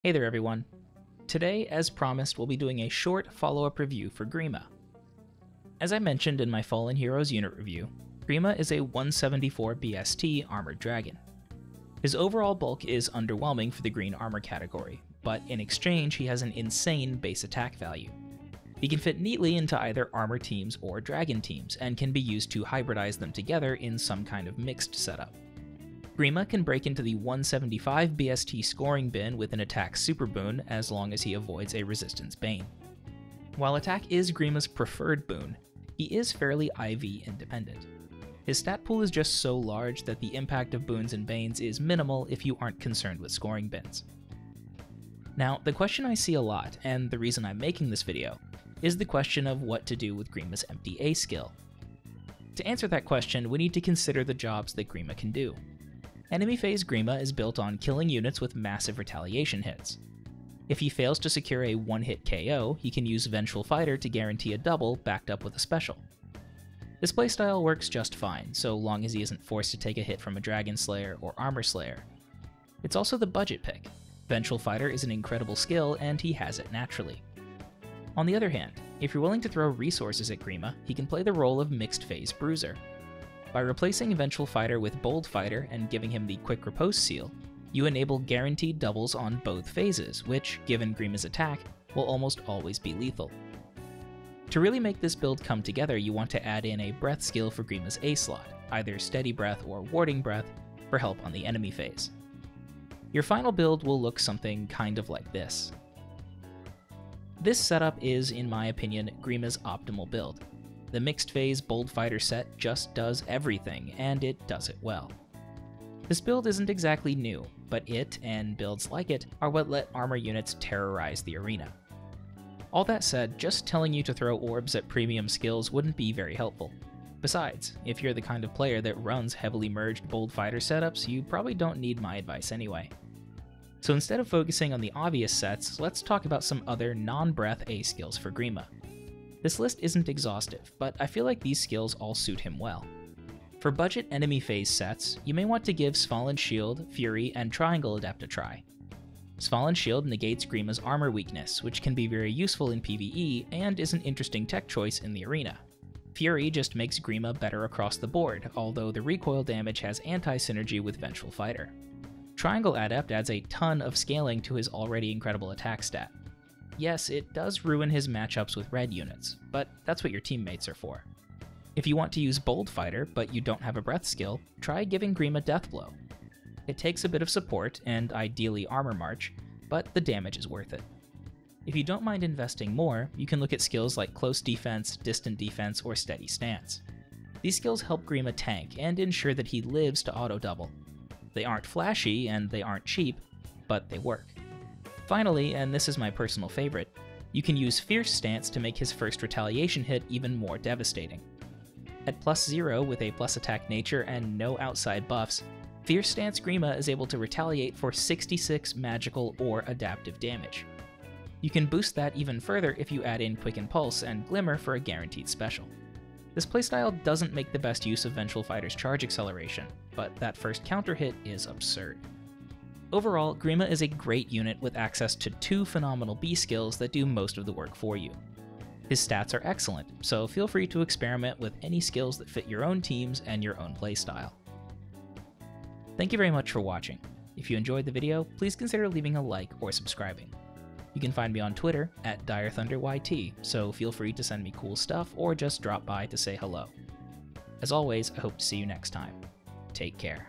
Hey there everyone. Today, as promised, we'll be doing a short follow-up review for Grima. As I mentioned in my Fallen Heroes unit review, Grima is a 174 BST armored dragon. His overall bulk is underwhelming for the green armor category, but in exchange he has an insane base attack value. He can fit neatly into either armor teams or dragon teams, and can be used to hybridize them together in some kind of mixed setup. Grima can break into the 175 BST scoring bin with an attack super boon as long as he avoids a resistance bane. While attack is Grima's preferred boon, he is fairly IV independent. His stat pool is just so large that the impact of boons and banes is minimal if you aren't concerned with scoring bins. Now, the question I see a lot, and the reason I'm making this video, is the question of what to do with Grima's empty A skill. To answer that question, we need to consider the jobs that Grima can do. Enemy phase Grima is built on killing units with massive retaliation hits. If he fails to secure a one-hit KO, he can use Vengeful Fighter to guarantee a double backed up with a special. This playstyle works just fine, so long as he isn't forced to take a hit from a Dragon Slayer or Armor Slayer. It's also the budget pick. Vengeful Fighter is an incredible skill, and he has it naturally. On the other hand, if you're willing to throw resources at Grima, he can play the role of mixed phase bruiser. By replacing Vengeful Fighter with Bold Fighter and giving him the Quick Riposte seal, you enable guaranteed doubles on both phases, which, given Grima's attack, will almost always be lethal. To really make this build come together, you want to add in a breath skill for Grima's A slot, either Steady Breath or Warding Breath, for help on the enemy phase. Your final build will look something kind of like this. This setup is, in my opinion, Grima's optimal build. The mixed phase Bold Fighter set just does everything, and it does it well. This build isn't exactly new, but it, and builds like it, are what let armor units terrorize the arena. All that said, just telling you to throw orbs at premium skills wouldn't be very helpful. Besides, if you're the kind of player that runs heavily merged Bold Fighter setups, you probably don't need my advice anyway. So instead of focusing on the obvious sets, let's talk about some other non-breath A skills for Grima. This list isn't exhaustive, but I feel like these skills all suit him well. For budget enemy phase sets, you may want to give Svallen's Shield, Fury, and Triangle Adept a try. Svallen's Shield negates Grima's armor weakness, which can be very useful in PvE and is an interesting tech choice in the arena. Fury just makes Grima better across the board, although the recoil damage has anti-synergy with Vengeful Fighter. Triangle Adept adds a ton of scaling to his already incredible attack stat. Yes, it does ruin his matchups with red units, but that's what your teammates are for. If you want to use Bold Fighter, but you don't have a breath skill, try giving Grima Death Blow. It takes a bit of support, and ideally Armor March, but the damage is worth it. If you don't mind investing more, you can look at skills like Close Defense, Distant Defense, or Steady Stance. These skills help Grima tank and ensure that he lives to auto-double. They aren't flashy, and they aren't cheap, but they work. Finally, and this is my personal favorite, you can use Fierce Stance to make his first retaliation hit even more devastating. At +0 with a plus attack nature and no outside buffs, Fierce Stance Grima is able to retaliate for 66 magical or adaptive damage. You can boost that even further if you add in Quicken Pulse and Glimmer for a guaranteed special. This playstyle doesn't make the best use of Vengeful Fighter's charge acceleration, but that first counter hit is absurd. Overall, Grima is a great unit with access to 2 phenomenal B skills that do most of the work for you. His stats are excellent, so feel free to experiment with any skills that fit your own teams and your own playstyle. Thank you very much for watching. If you enjoyed the video, please consider leaving a like or subscribing. You can find me on Twitter at DireThunderYT, so feel free to send me cool stuff or just drop by to say hello. As always, I hope to see you next time. Take care.